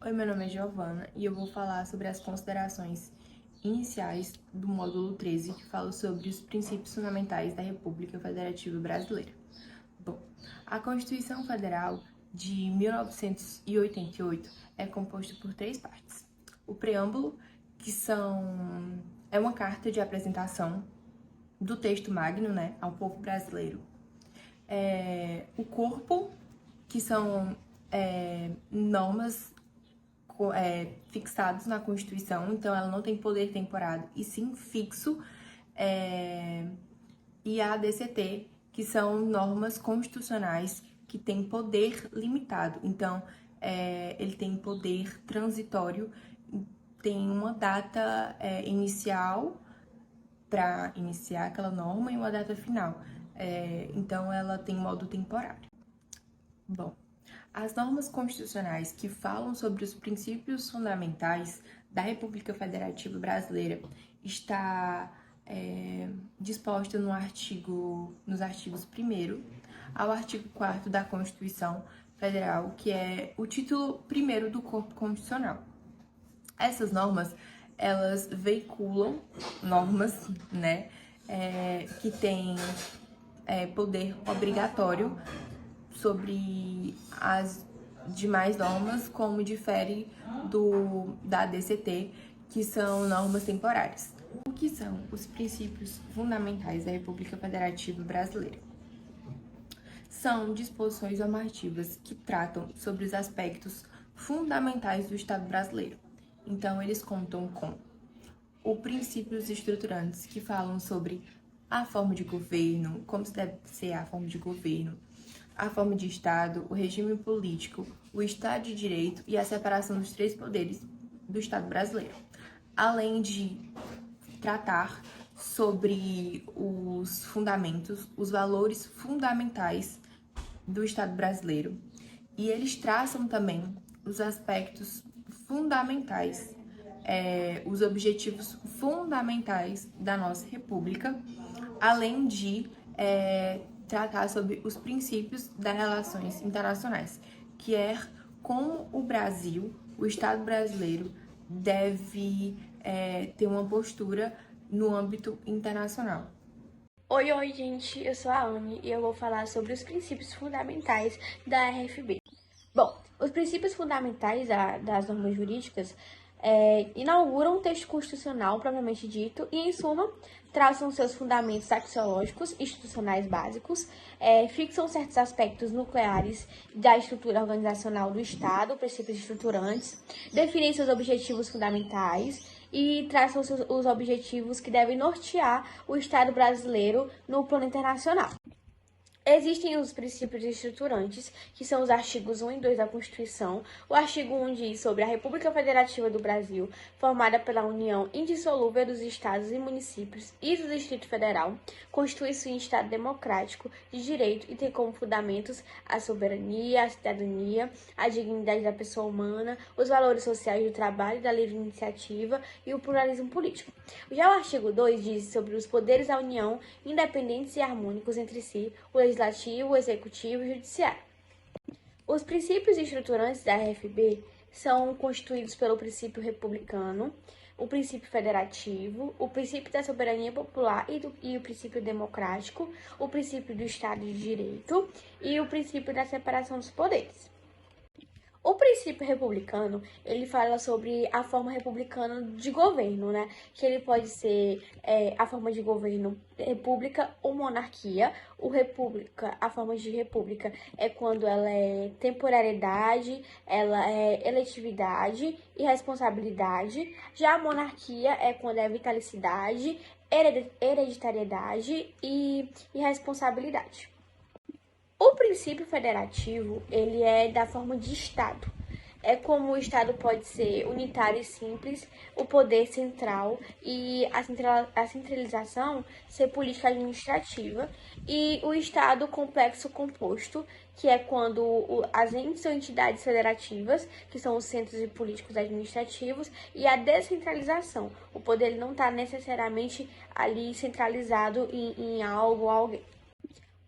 Oi, meu nome é Giovana e eu vou falar sobre as considerações iniciais do módulo 13, que fala sobre os princípios fundamentais da República Federativa Brasileira. Bom, a Constituição Federal de 1988 é composta por três partes. O preâmbulo, é uma carta de apresentação do texto magno, ao povo brasileiro. O corpo, que são normas fixados na Constituição, então ela não tem poder temporário e sim fixo, e a ADCT, que são normas constitucionais que têm poder limitado, então ele tem poder transitório, tem uma data inicial para iniciar aquela norma e uma data final, então ela tem modo temporário. Bom, as normas constitucionais que falam sobre os princípios fundamentais da República Federativa Brasileira está disposta nos artigos 1º ao artigo 4º da Constituição Federal, que é o título 1º do corpo constitucional. Essas normas, elas veiculam normas, que têm poder obrigatório sobre as demais normas, como difere da ADCT, que são normas temporárias. O que são os princípios fundamentais da República Federativa Brasileira? São disposições normativas que tratam sobre os aspectos fundamentais do Estado brasileiro. Então, eles contam com os princípios estruturantes, que falam sobre a forma de governo, como deve ser a forma de governo, a forma de Estado, o regime político, o Estado de Direito e a separação dos três poderes do Estado brasileiro, além de tratar sobre os fundamentos, os valores fundamentais do Estado brasileiro. E eles traçam também os aspectos fundamentais, os objetivos fundamentais da nossa República, além de tratar sobre os princípios das relações internacionais, que é como o Brasil, o Estado brasileiro, deve ter uma postura no âmbito internacional. Oi, gente, eu sou a Anne e eu vou falar sobre os princípios fundamentais da RFB. Bom, os princípios fundamentais das normas jurídicas inauguram um texto constitucional propriamente dito e, em suma, traçam seus fundamentos axiológicos institucionais básicos, fixam certos aspectos nucleares da estrutura organizacional do Estado, princípios estruturantes, definem seus objetivos fundamentais e traçam os objetivos que devem nortear o Estado brasileiro no plano internacional. Existem os princípios estruturantes, que são os artigos 1 e 2 da Constituição. O artigo 1 diz sobre a República Federativa do Brasil, formada pela união indissolúvel dos estados e municípios e do Distrito Federal, constitui-se um Estado democrático de direito e tem como fundamentos a soberania, a cidadania, a dignidade da pessoa humana, os valores sociais do trabalho, da livre iniciativa e o pluralismo político. Já o artigo 2 diz sobre os poderes da União, independentes e harmônicos entre si, o legislativo, o executivo e o judiciário. Os princípios estruturantes da RFB são constituídos pelo princípio republicano, o princípio federativo, o princípio da soberania popular e o princípio democrático, o princípio do Estado de Direito e o princípio da separação dos poderes. O princípio republicano, ele fala sobre a forma republicana de governo, Que ele pode ser a forma de governo república ou monarquia. A forma de república é quando ela é temporariedade, ela é eletividade e responsabilidade. Já a monarquia é quando é vitalicidade, hereditariedade e responsabilidade. O princípio federativo, ele é da forma de Estado. É como o Estado pode ser unitário e simples, o poder central e a centralização ser política administrativa, e o Estado complexo composto, que é quando as entes ou entidades federativas, que são os centros políticos administrativos, e a descentralização. O poder ele não está necessariamente ali centralizado em algo ou alguém.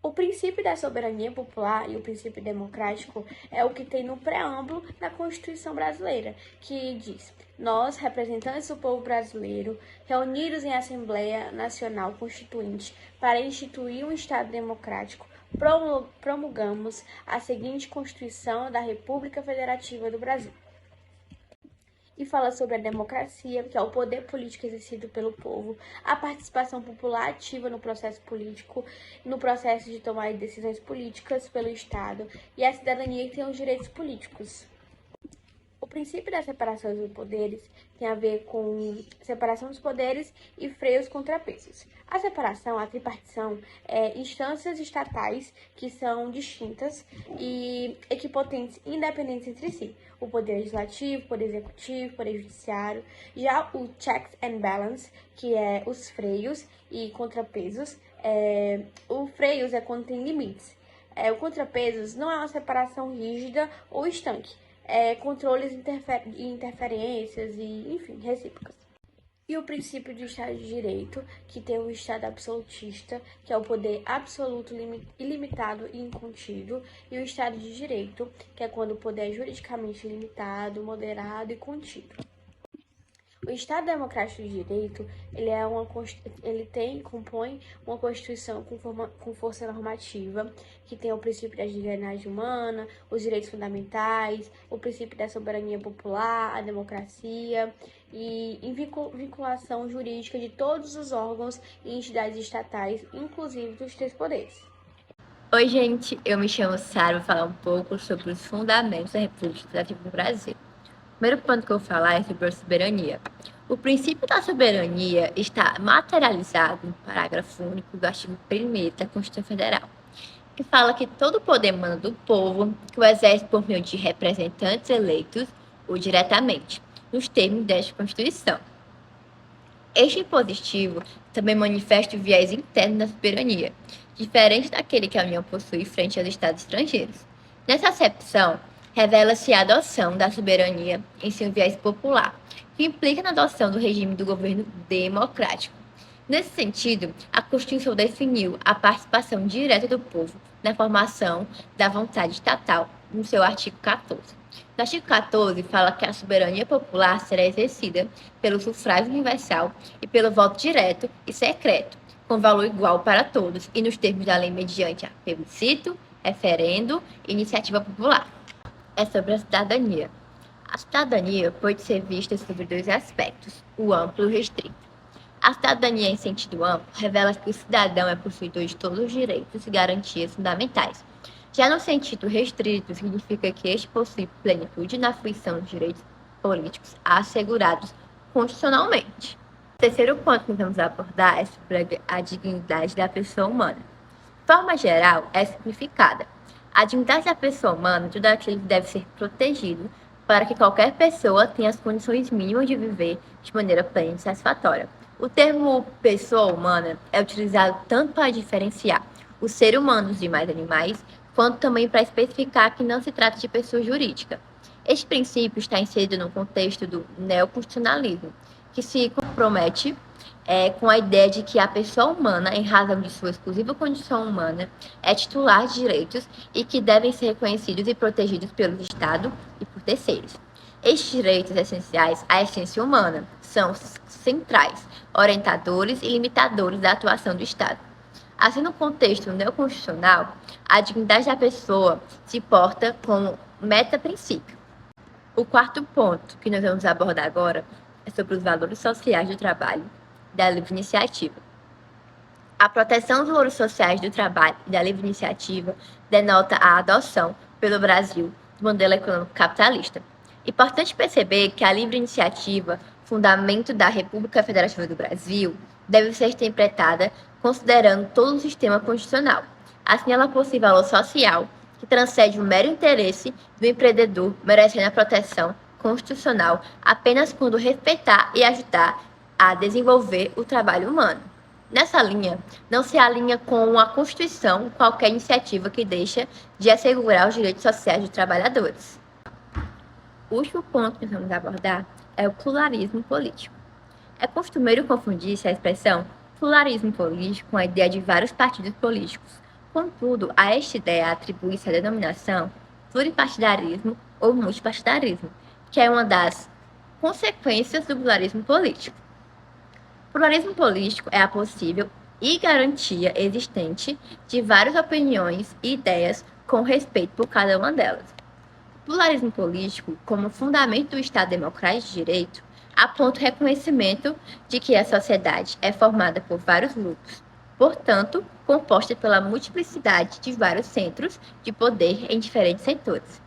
O princípio da soberania popular e o princípio democrático é o que tem no preâmbulo da Constituição brasileira, que diz: nós, representantes do povo brasileiro, reunidos em Assembleia Nacional Constituinte para instituir um Estado democrático, promulgamos a seguinte Constituição da República Federativa do Brasil. E fala sobre a democracia, que é o poder político exercido pelo povo, a participação popular ativa no processo político, no processo de tomar decisões políticas pelo Estado, e a cidadania que tem os direitos políticos. O princípio da separação dos poderes tem a ver com separação dos poderes e freios contrapesos. A separação, a tripartição, é instâncias estatais que são distintas e equipotentes, independentes entre si. O poder legislativo, o poder executivo, o poder judiciário. Já o checks and balance, que é os freios e contrapesos. O freios é quando tem limites. O contrapesos não é uma separação rígida ou estanque. Controles e interferências e, enfim, recíprocas. E o princípio do Estado de Direito, que tem o Estado absolutista, que é o poder absoluto, ilimitado e incontido, e o Estado de Direito, que é quando o poder é juridicamente limitado, moderado e contido. O Estado Democrático de Direito, compõe uma Constituição com força normativa, que tem o princípio da dignidade humana, os direitos fundamentais, o princípio da soberania popular, a democracia e vinculação jurídica de todos os órgãos e entidades estatais, inclusive dos três poderes. Oi, gente, eu me chamo Sara, vou falar um pouco sobre os fundamentos da República Federativa do Brasil. O primeiro ponto que eu vou falar é sobre a soberania. O princípio da soberania está materializado no parágrafo único do artigo 1º da Constituição Federal, que fala que todo poder emana do povo, que o exerce por meio de representantes eleitos ou diretamente, nos termos desta Constituição. Este impositivo também manifesta o viés interno da soberania, diferente daquele que a União possui frente aos estados estrangeiros. Nessa acepção, revela-se a adoção da soberania em seu viés popular, que implica na adoção do regime do governo democrático. Nesse sentido, a Constituição definiu a participação direta do povo na formação da vontade estatal, no seu artigo 14. No artigo 14, fala que a soberania popular será exercida pelo sufrágio universal e pelo voto direto e secreto, com valor igual para todos e nos termos da lei mediante a plebiscito, referendo e iniciativa popular. É sobre a cidadania. A cidadania pode ser vista sobre dois aspectos, o amplo e o restrito. A cidadania em sentido amplo revela que o cidadão é possuidor de todos os direitos e garantias fundamentais. Já no sentido restrito, significa que este possui plenitude na fruição dos direitos políticos assegurados constitucionalmente. O terceiro ponto que vamos abordar é sobre a dignidade da pessoa humana. De forma geral, é simplificada. A dignidade da pessoa humana é tudo aquilo que deve ser protegido para que qualquer pessoa tenha as condições mínimas de viver de maneira plena e satisfatória. O termo pessoa humana é utilizado tanto para diferenciar o ser humano dos demais animais, quanto também para especificar que não se trata de pessoa jurídica. Este princípio está inserido no contexto do neoconstitucionalismo, que se compromete com a ideia de que a pessoa humana, em razão de sua exclusiva condição humana, é titular de direitos e que devem ser reconhecidos e protegidos pelo Estado e por terceiros. Estes direitos essenciais à essência humana são centrais, orientadores e limitadores da atuação do Estado. Assim, no contexto neoconstitucional, a dignidade da pessoa se porta como meta-princípio. O quarto ponto que nós vamos abordar agora é sobre os valores sociais do trabalho e da livre iniciativa. A proteção dos valores sociais do trabalho e da livre iniciativa denota a adoção pelo Brasil do modelo econômico capitalista. Importante perceber que a livre iniciativa, fundamento da República Federativa do Brasil, deve ser interpretada considerando todo o sistema constitucional. Assim, ela possui valor social que transcende o mero interesse do empreendedor, merecendo a proteção constitucional apenas quando respeitar e ajudar a desenvolver o trabalho humano. Nessa linha, não se alinha com a Constituição qualquer iniciativa que deixa de assegurar os direitos sociais dos trabalhadores. O último ponto que nós vamos abordar é o pluralismo político. É costumeiro confundir-se a expressão pluralismo político com a ideia de vários partidos políticos, Contudo, a esta ideia atribui-se a denominação pluripartidarismo ou multipartidarismo, que é uma das consequências do pluralismo político. O pluralismo político é a possível e garantia existente de várias opiniões e ideias com respeito por cada uma delas. O pluralismo político, como fundamento do Estado Democrático de Direito, aponta o reconhecimento de que a sociedade é formada por vários grupos, portanto, composta pela multiplicidade de vários centros de poder em diferentes setores.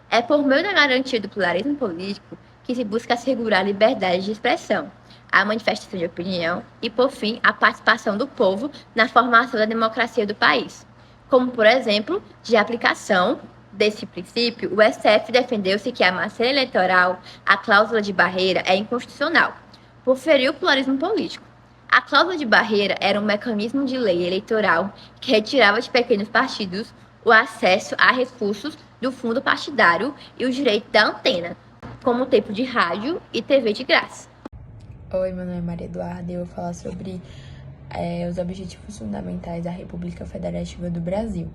É por meio da garantia do pluralismo político que se busca assegurar a liberdade de expressão, a manifestação de opinião e, por fim, a participação do povo na formação da democracia do país. Como, por exemplo, de aplicação desse princípio, o STF defendeu-se que a matéria eleitoral, a cláusula de barreira, é inconstitucional, por ferir o pluralismo político. A cláusula de barreira era um mecanismo de lei eleitoral que retirava de pequenos partidos o acesso a recursos do fundo partidário e o direito da antena, como o tempo de rádio e TV de graça. Oi, meu nome é Maria Eduarda e eu vou falar sobre os objetivos fundamentais da República Federativa do Brasil.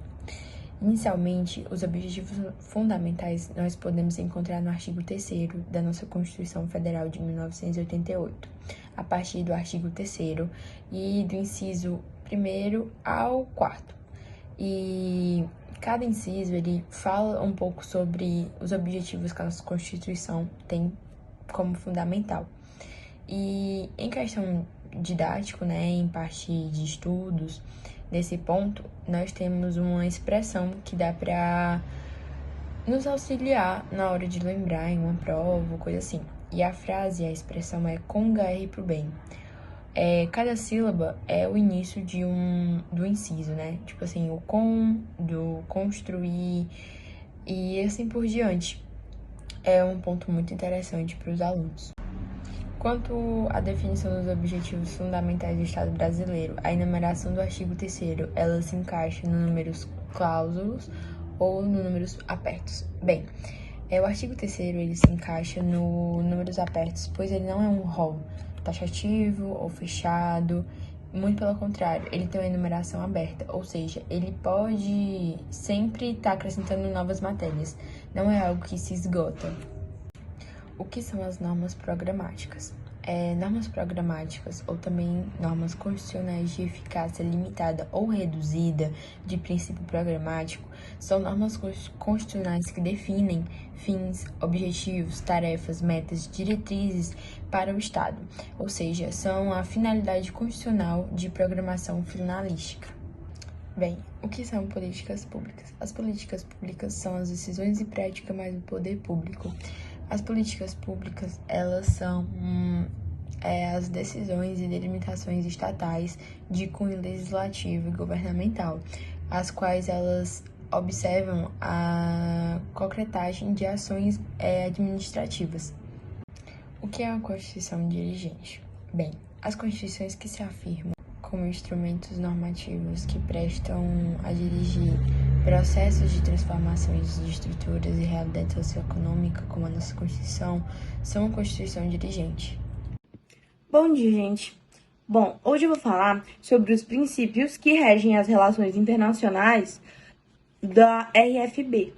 Inicialmente, os objetivos fundamentais nós podemos encontrar no artigo 3º da nossa Constituição Federal de 1988, a partir do artigo 3º e do inciso 1º ao 4º. E cada inciso, ele fala um pouco sobre os objetivos que a nossa Constituição tem como fundamental. E em questão didático, em parte de estudos, nesse ponto, nós temos uma expressão que dá para nos auxiliar na hora de lembrar em uma prova, coisa assim. E a frase, a expressão é congar pro bem. Cada sílaba é o início do inciso, Tipo assim, o do construir e assim por diante. É um ponto muito interessante para os alunos. Quanto à definição dos objetivos fundamentais do Estado brasileiro, a enumeração do artigo 3º, ela se encaixa no números cláusulos ou no números apertos. Bem, o artigo 3º, ele se encaixa no números apertos, pois ele não é um rol taxativo ou fechado, muito pelo contrário, ele tem uma enumeração aberta, ou seja, ele pode sempre estar acrescentando novas matérias, não é algo que se esgota. O que são as normas programáticas? Normas programáticas, ou também normas constitucionais de eficácia limitada ou reduzida de princípio programático, são normas constitucionais que definem fins, objetivos, tarefas, metas, diretrizes para o Estado, ou seja, são a finalidade constitucional de programação finalística. Bem, o que são políticas públicas? As políticas públicas são as decisões e práticas mais do poder público. As políticas públicas, elas são as decisões e delimitações estatais de cunho legislativo e governamental, as quais elas observam a concretagem de ações administrativas. O que é uma Constituição dirigente? Bem, as constituições que se afirmam como instrumentos normativos que prestam a dirigir processos de transformações de estruturas e realidade socioeconômica, como a nossa Constituição, são uma Constituição dirigente. Bom dia, gente. Bom, hoje eu vou falar sobre os princípios que regem as relações internacionais da RFB,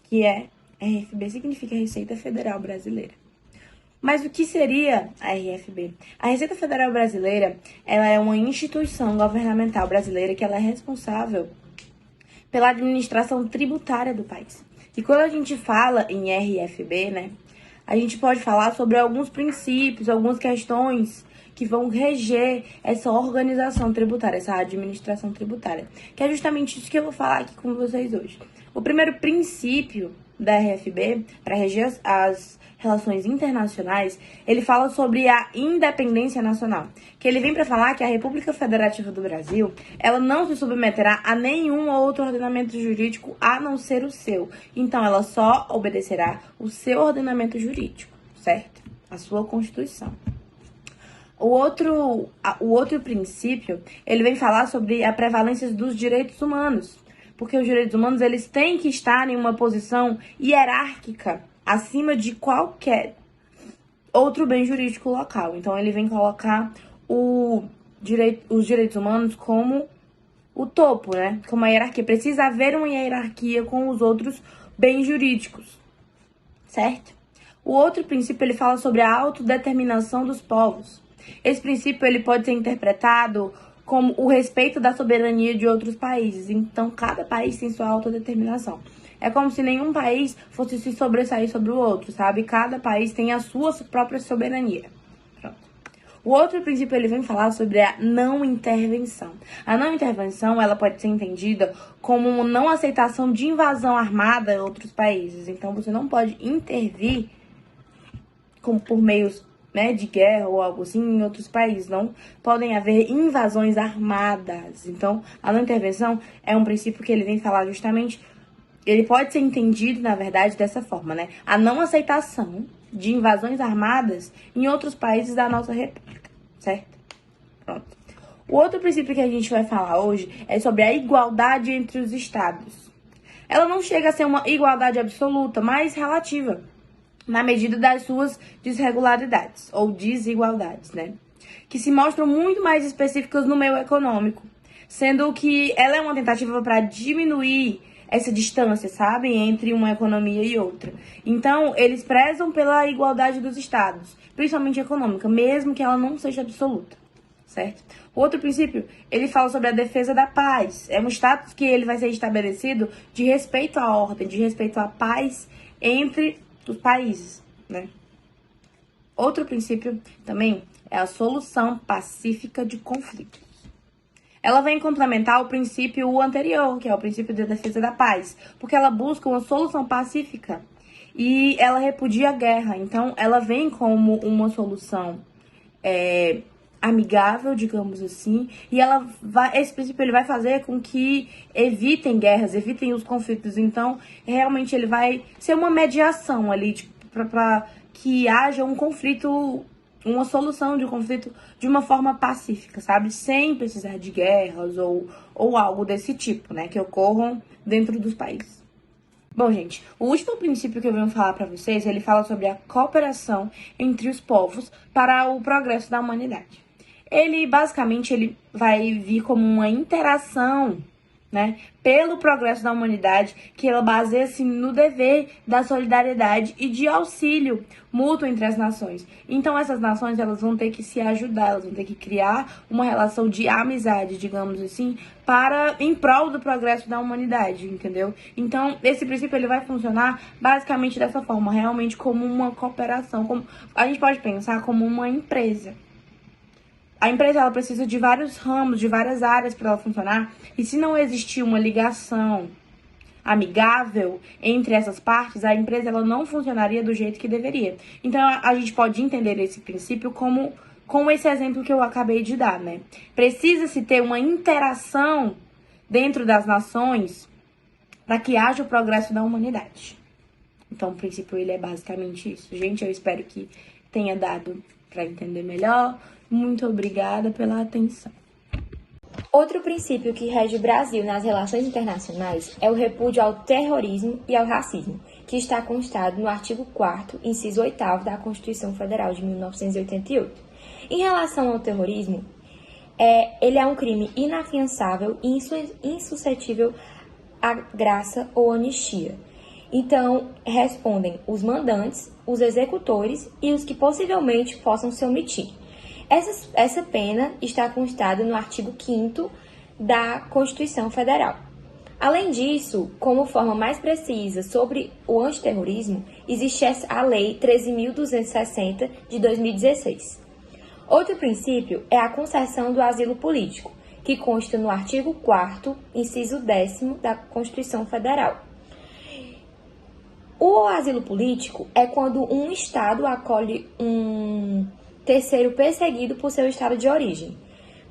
Que RFB significa Receita Federal Brasileira. Mas o que seria a RFB? A Receita Federal Brasileira, ela é uma instituição governamental brasileira que ela é responsável pela administração tributária do país. E quando a gente fala em RFB, a gente pode falar sobre alguns princípios, algumas questões que vão reger essa organização tributária, essa administração tributária, que é justamente isso que eu vou falar aqui com vocês hoje. O primeiro princípio da RFB, para reger as relações internacionais, ele fala sobre a independência nacional, que ele vem para falar que a República Federativa do Brasil, ela não se submeterá a nenhum outro ordenamento jurídico a não ser o seu. Então, ela só obedecerá o seu ordenamento jurídico, certo? A sua Constituição. O outro princípio, ele vem falar sobre a prevalência dos direitos humanos, porque os direitos humanos, eles têm que estar em uma posição hierárquica acima de qualquer outro bem jurídico local. Então, ele vem colocar os direitos humanos como o topo, né? Com uma hierarquia. Precisa haver uma hierarquia com os outros bens jurídicos, certo? O outro princípio, ele fala sobre a autodeterminação dos povos. Esse princípio, ele pode ser interpretado como o respeito da soberania de outros países. Então, cada país tem sua autodeterminação. É como se nenhum país fosse se sobressair sobre o outro, sabe? Cada país tem a sua própria soberania. Pronto. O outro princípio, ele vem falar sobre a não intervenção. A não intervenção, ela pode ser entendida como uma não aceitação de invasão armada em outros países. Então, você não pode intervir como por meios, né, de guerra ou algo assim em outros países. Não podem haver invasões armadas. Então, a não intervenção é um princípio que ele vem falar justamente, ele pode ser entendido, na verdade, dessa forma, né? A não aceitação de invasões armadas em outros países da nossa república, certo? Pronto. O outro princípio que a gente vai falar hoje é sobre a igualdade entre os estados. Ela não chega a ser uma igualdade absoluta, mas relativa, na medida das suas desregularidades ou desigualdades, né? Que se mostram muito mais específicas no meio econômico, sendo que ela é uma tentativa para diminuir essa distância, sabe, entre uma economia e outra. Então, eles prezam pela igualdade dos estados, principalmente econômica, mesmo que ela não seja absoluta, certo? O outro princípio, ele fala sobre a defesa da paz. É um status que ele vai ser estabelecido de respeito à ordem, de respeito à paz entre os países, né? Outro princípio também é a solução pacífica de conflitos. Ela vem complementar o princípio anterior, que é o princípio da defesa da paz, porque ela busca uma solução pacífica e ela repudia a guerra. Então, ela vem como uma solução amigável, digamos assim, e esse princípio ele vai fazer com que evitem guerras, evitem os conflitos. Então, realmente ele vai ser uma mediação ali para que haja um conflito, uma solução de um conflito de uma forma pacífica, sabe? Sem precisar de guerras ou algo desse tipo, né? Que ocorram dentro dos países. Bom, gente, o último princípio que eu venho falar para vocês, ele fala sobre a cooperação entre os povos para o progresso da humanidade. Ele, basicamente, ele vai vir como uma interação, né, pelo progresso da humanidade, que ela baseia-se no dever da solidariedade e de auxílio mútuo entre as nações. Então, essas nações, elas vão ter que se ajudar, elas vão ter que criar uma relação de amizade, digamos assim, em prol do progresso da humanidade, entendeu? Então, esse princípio, ele vai funcionar basicamente dessa forma, realmente como uma cooperação, como a gente pode pensar como uma empresa. A empresa, ela precisa de vários ramos, de várias áreas para ela funcionar. E se não existir uma ligação amigável entre essas partes, a empresa ela não funcionaria do jeito que deveria. Então, a gente pode entender esse princípio como esse exemplo que eu acabei de dar, né? Precisa-se ter uma interação dentro das nações para que haja o progresso da humanidade. Então, o princípio, ele é basicamente isso. Gente, eu espero que tenha dado para entender melhor. Muito obrigada pela atenção. Outro princípio que rege o Brasil nas relações internacionais é o repúdio ao terrorismo e ao racismo, que está constado no artigo 4º, inciso 8º da Constituição Federal de 1988. Em relação ao terrorismo, ele é um crime inafiançável e insuscetível à graça ou anistia. Então, respondem os mandantes, os executores e os que possivelmente possam se omitir. Essa pena está constada no artigo 5º da Constituição Federal. Além disso, como forma mais precisa sobre o antiterrorismo, existe a Lei 13.260 de 2016. Outro princípio é a concessão do asilo político, que consta no artigo 4º, inciso 10º da Constituição Federal. O asilo político é quando um Estado acolhe um terceiro perseguido por seu estado de origem,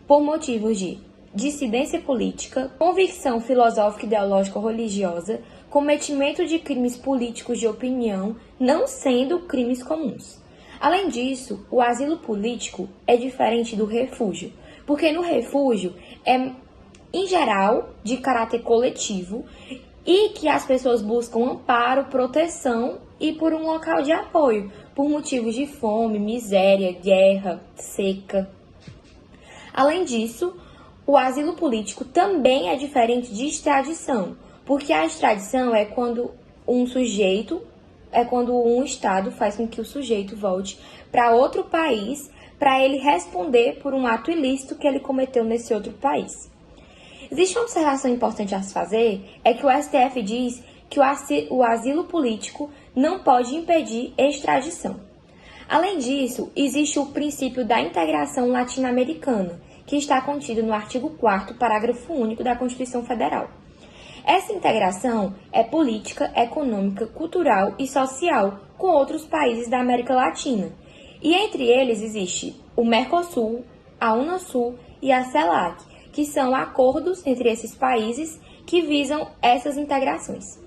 por motivos de dissidência política, convicção filosófica, ideológica ou religiosa, cometimento de crimes políticos de opinião, não sendo crimes comuns. Além disso, o asilo político é diferente do refúgio, porque no refúgio é, em geral, de caráter coletivo e que as pessoas buscam amparo, proteção e por um local de apoio, por motivos de fome, miséria, guerra, seca. Além disso, O asilo político também é diferente de extradição, porque a extradição é quando um estado faz com que o sujeito volte para outro país para ele responder por um ato ilícito que ele cometeu nesse outro país. Existe uma observação importante a se fazer, é que o STF diz que o asilo político não pode impedir extradição. Além disso, existe o princípio da integração latino-americana, que está contido no artigo 4º, parágrafo único da Constituição Federal. Essa integração é política, econômica, cultural e social com outros países da América Latina. E entre eles existe o Mercosul, a Unasul e a CELAC, que são acordos entre esses países que visam essas integrações.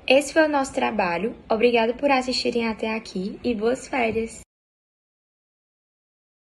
Esse foi o nosso trabalho. Obrigado por assistirem até aqui e boas férias!